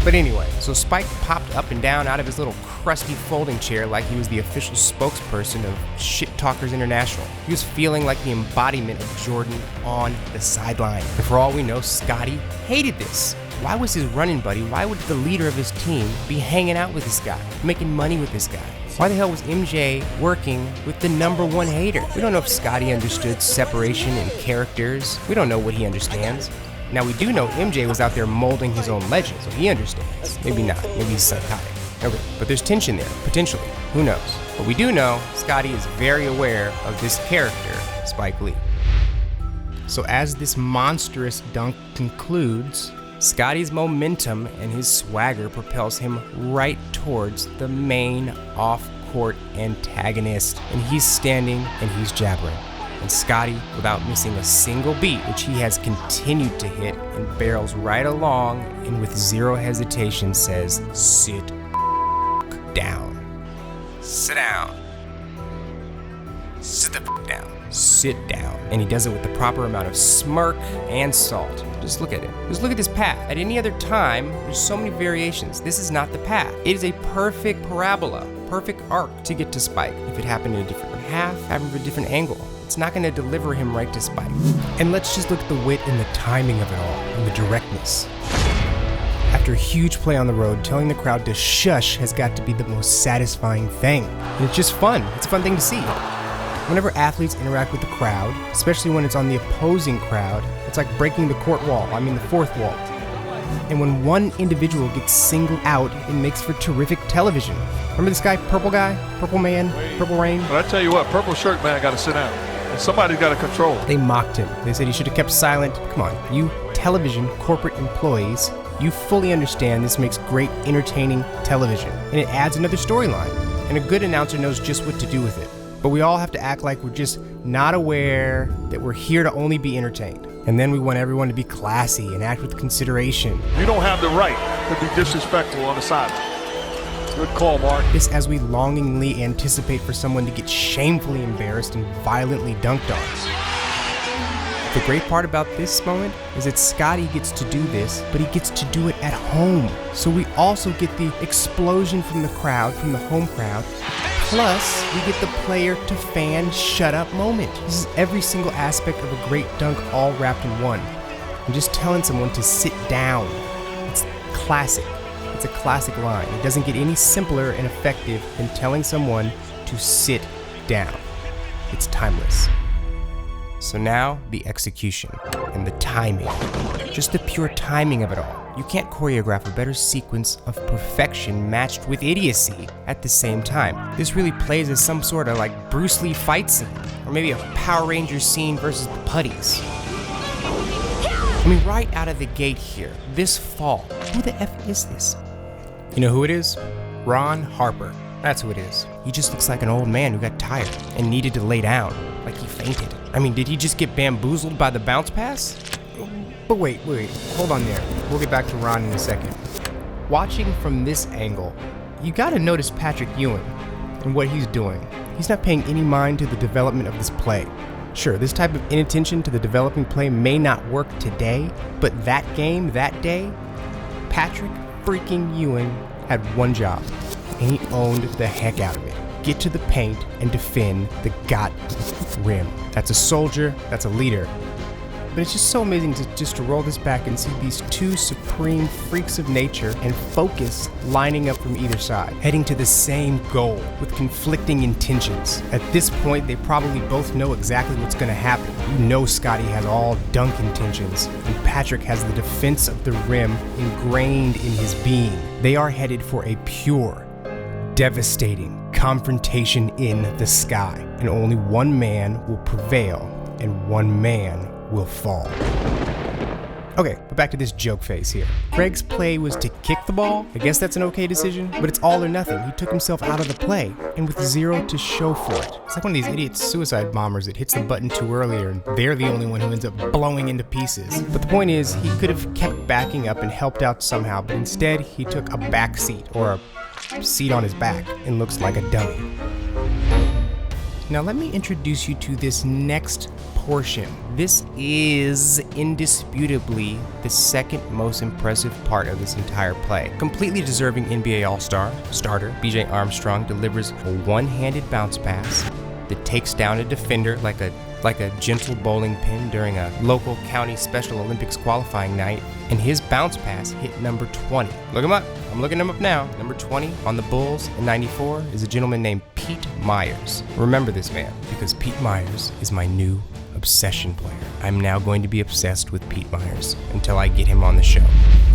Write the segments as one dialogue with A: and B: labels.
A: But anyway, so Spike popped up and down out of his little crusty folding chair like he was the official spokesperson of Shit Talkers International. He was feeling like the embodiment of Jordan on the sideline. And for all we know, Scottie hated this. Why was his running buddy, why would the leader of his team be hanging out with this guy, making money with this guy? Why the hell was MJ working with the #1 hater? We don't know if Scottie understood separation in characters. We don't know what he understands. Now we do know MJ was out there molding his own legend, so he understands. Maybe not, maybe he's psychotic. Okay, but there's tension there, potentially. Who knows? But we do know Scottie is very aware of this character, Spike Lee. So as this monstrous dunk concludes, Scottie's momentum and his swagger propels him right towards the main off-court antagonist. And he's standing and he's jabbering. And Scottie, without missing a single beat, which he has continued to hit, and barrels right along and with zero hesitation says, "Sit down. Sit down. Sit the down. Sit down." And he does it with the proper amount of smirk and salt. Just look at it. Just look at this path. At any other time, there's so many variations. This is not the path. It is a perfect parabola, perfect arc to get to Spike. If it happened in a different half, happened from a different angle, it's not going to deliver him right to Spike. And let's just look at the wit and the timing of it all, and the directness. After a huge play on the road, telling the crowd to shush has got to be the most satisfying thing. And it's just fun. It's a fun thing to see. Whenever athletes interact with the crowd, especially when it's on the opposing crowd, it's like breaking the court wall, the fourth wall. And when one individual gets singled out, it makes for terrific television. Remember this guy, Purple Man, Purple Rain?
B: But I tell you what, Purple Shirt Man got to sit down. And somebody's got to control.
A: They mocked him. They said he should have kept silent. Come on, you television corporate employees, you fully understand this makes great entertaining television. And it adds another storyline. And a good announcer knows just what to do with it. But we all have to act like we're just not aware that we're here to only be entertained. And then we want everyone to be classy and act with consideration.
B: You don't have the right to be disrespectful on the sideline. Good call, Mark.
A: This as we longingly anticipate for someone to get shamefully embarrassed and violently dunked on. The great part about this moment is that Scottie gets to do this, but he gets to do it at home. So we also get the explosion from the crowd, from the home crowd, plus we get the player to fan shut up moment. This is every single aspect of a great dunk all wrapped in one. I'm just telling someone to sit down. It's classic. It's a classic line. It doesn't get any simpler and effective than telling someone to sit down. It's timeless. So now, the execution and the timing. Just the pure timing of it all. You can't choreograph a better sequence of perfection matched with idiocy at the same time. This really plays as some sort of like Bruce Lee fight scene, or maybe a Power Rangers scene versus the putties. Right out of the gate here, this fall, who the F is this? You know who it is? Ron Harper. That's who it is. He just looks like an old man who got tired and needed to lay down, like he fainted. Did he just get bamboozled by the bounce pass? But wait, hold on there. We'll get back to Ron in a second. Watching from this angle, you gotta notice Patrick Ewing and what he's doing. He's not paying any mind to the development of this play. Sure, this type of inattention to the developing play may not work today, but that game, that day, Patrick freaking Ewing had one job, and he owned the heck out of it. Get to the paint and defend the rim. That's a soldier, that's a leader. But it's just so amazing to roll this back and see these two supreme freaks of nature and focus lining up from either side, heading to the same goal with conflicting intentions. At this point, they probably both know exactly what's going to happen. You know Scottie has all dunk intentions, and Patrick has the defense of the rim ingrained in his being. They are headed for a pure, devastating confrontation in the sky, and only one man will prevail and one man will fall. Okay, but back to this joke phase here. Greg's play was to kick the ball. I guess that's an okay decision, but it's all or nothing. He took himself out of the play, and with zero to show for it. It's like one of these idiot suicide bombers that hits the button too early, and they're the only one who ends up blowing into pieces. But the point is, he could have kept backing up and helped out somehow, but instead, he took a back seat, or a seat on his back, and looks like a dummy. Now let me introduce you to this next portion. This is indisputably the second most impressive part of this entire play. Completely deserving NBA All-Star starter B.J. Armstrong delivers a one-handed bounce pass that takes down a defender like a gentle bowling pin during a local county Special Olympics qualifying night, and his bounce pass hit number 20. Look him up. I'm looking him up now. Number 20 on the Bulls in '94 is a gentleman named Pete Myers. Remember this man, because Pete Myers is my new obsession player. I'm now going to be obsessed with Pete Myers until I get him on the show.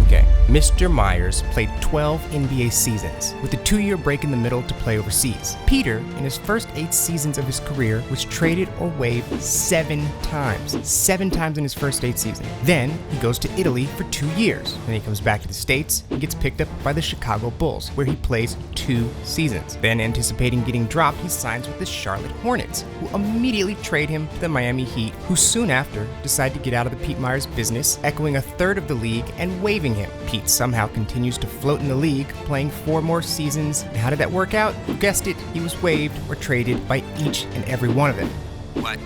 A: Okay, Mr. Myers played 12 NBA seasons, with a 2-year break in the middle to play overseas. Peter, in his first 8 seasons of his career, was traded or waived 7 times. 7 times in his first 8 seasons. Then, he goes to Italy for 2 years. Then he comes back to the States and gets picked up by the Chicago Bulls, where he plays 2 seasons. Then, anticipating getting dropped, he signs with the Charlotte Hornets, who immediately trade him to the Miami Heat, who soon after decide to get out of the Pete Myers business, echoing a third of the league and waiving him. Pete somehow continues to float in the league, playing 4 more seasons. And how did that work out? You guessed it, he was waived or traded by each and every one of them. What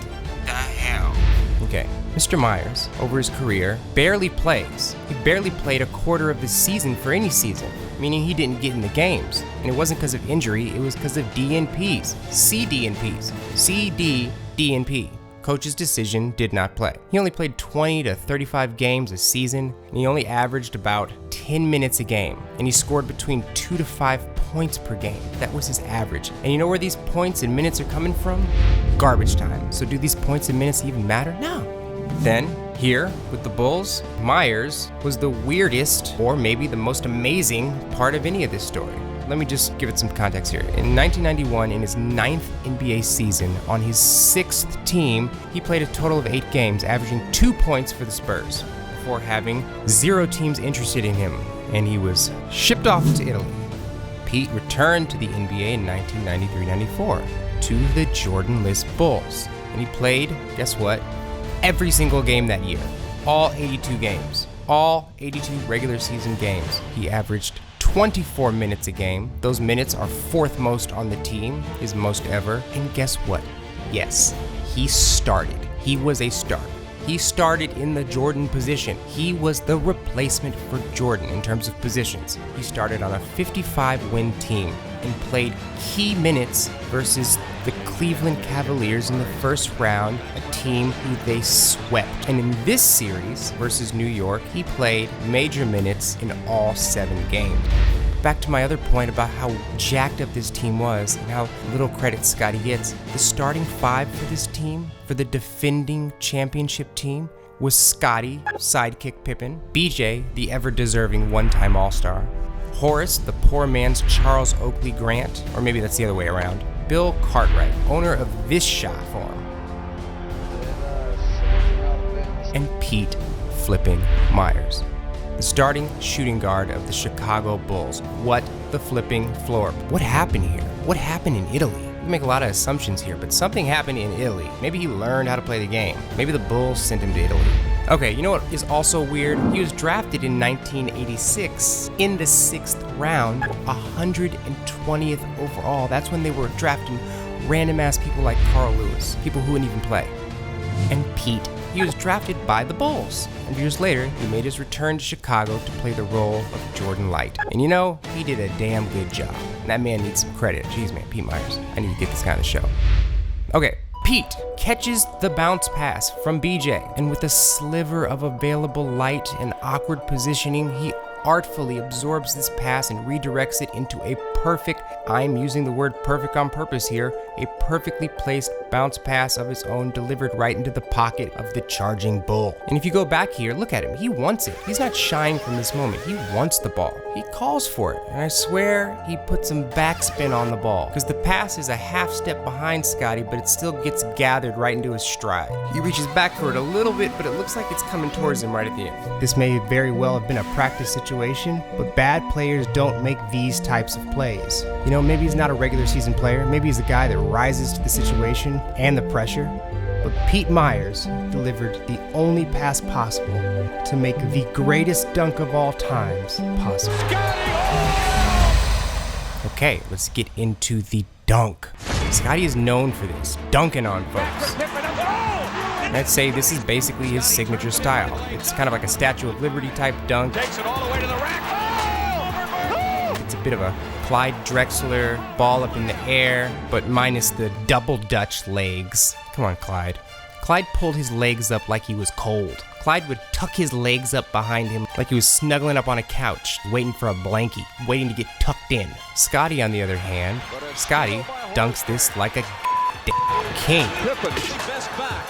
A: the hell? Okay, Mr. Myers, over his career, barely plays. He barely played a quarter of the season for any season, meaning he didn't get in the games. And it wasn't because of injury, it was because of DNPs. CDNPs. CDDNP. Coach's decision, did not play. He only played 20 to 35 games a season, and he only averaged about 10 minutes a game, and he scored between 2 to 5 points per game. That was his average. And you know where these points and minutes are coming from? Garbage time. So do these points and minutes even matter? No. Then, here, with the Bulls, Myers was the weirdest, or maybe the most amazing, part of any of this story. Let me just give it some context here. In 1991, in his 9th NBA season, on his 6th team, he played a total of 8 games, averaging 2 points for the Spurs, before having 0 teams interested in him, and he was shipped off to Italy. Pete returned to the NBA in 1993-94 to the Jordan-less Bulls, and he played, guess what, every single game that year. All 82 games. All 82 regular season games. He averaged 24 minutes a game. Those minutes are 4th most on the team, his most ever. And guess what? Yes, he started. He was a starter. He started in the Jordan position. He was the replacement for Jordan in terms of positions. He started on a 55-win team and played key minutes versus the Cleveland Cavaliers in the first round, a team who they swept. And in this series versus New York, he played major minutes in all 7 games. Back to my other point about how jacked up this team was and how little credit Scottie gets, the starting 5 for this team, for the defending championship team, was Scottie, sidekick Pippen, BJ, the ever-deserving one-time All-Star, Horace, the poor man's Charles Oakley Grant, or maybe that's the other way around, Bill Cartwright, owner of this shot form, and Pete flipping Myers, the starting shooting guard of the Chicago Bulls. What the flipping floor. What happened here? What happened in Italy? We make a lot of assumptions here, but something happened in Italy. Maybe he learned how to play the game. Maybe the Bulls sent him to Italy. Okay, you know what is also weird? He was drafted in 1986 in the 6th round, 120th overall. That's when they were drafting random-ass people like Carl Lewis, people who wouldn't even play. And Pete, he was drafted by the Bulls. And years later, he made his return to Chicago to play the role of Jordan Light. And you know, he did a damn good job. And that man needs some credit. Jeez, man, Pete Myers. I need to get this kind of show. Okay, Pete catches the bounce pass from BJ. And with a sliver of available light and awkward positioning, he artfully absorbs this pass and redirects it into a perfect, I'm using the word perfect on purpose here, a perfectly placed bounce pass of his own delivered right into the pocket of the charging Bull. And if you go back here, look at him. He wants it. He's not shying from this moment. He wants the ball. He calls for it. And I swear he put some backspin on the ball because the pass is a half step behind Scottie, but it still gets gathered right into his stride. He reaches back for it a little bit, but it looks like it's coming towards him right at the end. This may very well have been a practice situation, but bad players don't make these types of plays. You know, maybe he's not a regular season player. Maybe he's a guy that rises to the situation and the pressure. But Pete Myers delivered the only pass possible to make the greatest dunk of all times possible. Okay, let's get into the dunk. Scottie is known for this, dunking on folks. And I'd say this is basically his signature style. It's kind of like a Statue of Liberty type dunk.
B: Takes it all the way to the rack.
A: It's a bit of a Clyde Drexler, ball up in the air, but minus the double Dutch legs. Come on, Clyde. Clyde pulled his legs up like he was cold. Clyde would tuck his legs up behind him like he was snuggling up on a couch, waiting for a blankie, waiting to get tucked in. Scottie, on the other hand, Scottie dunks this like a king.
B: Pippen. Best back.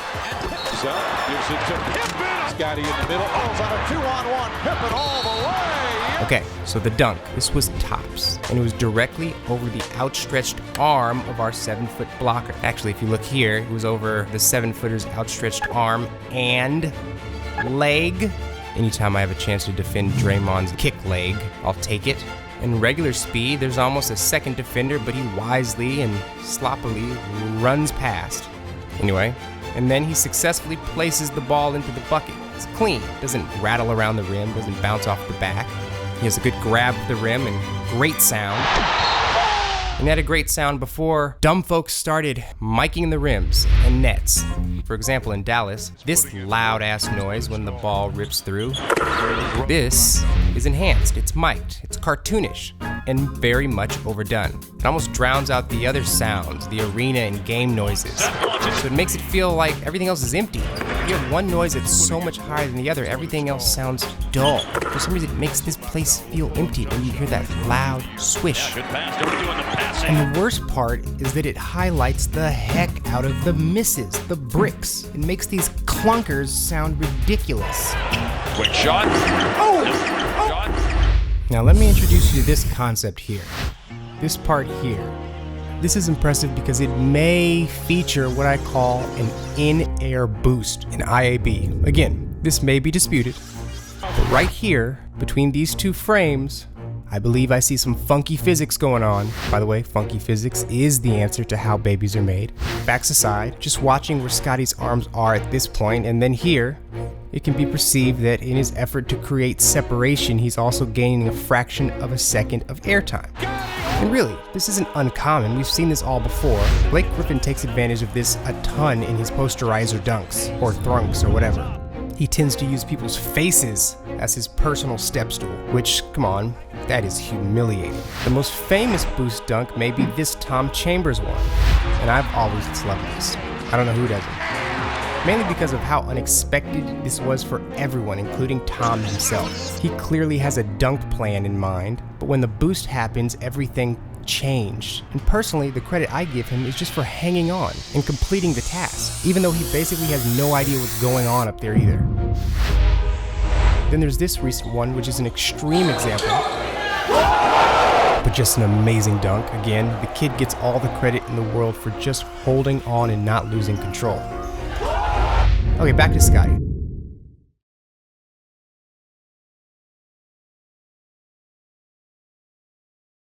B: So, gives it to Pippen. Scottie in the middle. Oh, it's on a 2-on-1. Pippen all the way.
A: Okay, so the dunk, this was tops, and it was directly over the outstretched arm of our 7-foot blocker. Actually, if you look here, it was over the 7-footer's outstretched arm and leg. Anytime I have a chance to defend Draymond's kick leg, I'll take it. In regular speed, there's almost a second defender, but he wisely and sloppily runs past. Anyway, and then he successfully places the ball into the bucket. It's clean, doesn't rattle around the rim, doesn't bounce off the back. He has a good grab of the rim and great sound. And had a great sound before dumb folks started miking the rims and nets. For example, in Dallas, this loud-ass noise when the ball rips through. This is enhanced, it's mic'd, it's cartoonish, and very much overdone. It almost drowns out the other sounds, the arena and game noises. So it makes it feel like everything else is empty. If you have one noise that's so much higher than the other, everything else sounds dull. For some reason, it makes this place feel empty when you hear that loud swish. And the worst part is that it highlights the heck out of the misses, the bricks. It makes these clunkers sound ridiculous.
B: Quick shot.
A: Now let me introduce you to this concept here. This part here. This is impressive because it may feature what I call an in-air boost, an IAB. Again, this may be disputed, but right here, between these two frames, I believe I see some funky physics going on. By the way, funky physics is the answer to how babies are made. Facts aside, just watching where Scottie's arms are at this point, and then here, it can be perceived that in his effort to create separation, he's also gaining a fraction of a second of airtime. And really, this isn't uncommon. We've seen this all before. Blake Griffin takes advantage of this a ton in his posterizer dunks, or thrunks, or whatever. He tends to use people's faces as his personal step stool, which, come on, that is humiliating. The most famous boost dunk may be this Tom Chambers one, and I've always loved this. I don't know who doesn't. Mainly because of how unexpected this was for everyone, including Tom himself. He clearly has a dunk plan in mind, but when the boost happens, everything changed. And personally, the credit I give him is just for hanging on and completing the task, even though he basically has no idea what's going on up there either. Then there's this recent one, which is an extreme example, but just an amazing dunk. Again, the kid gets all the credit in the world for just holding on and not losing control. Okay, back to Scottie.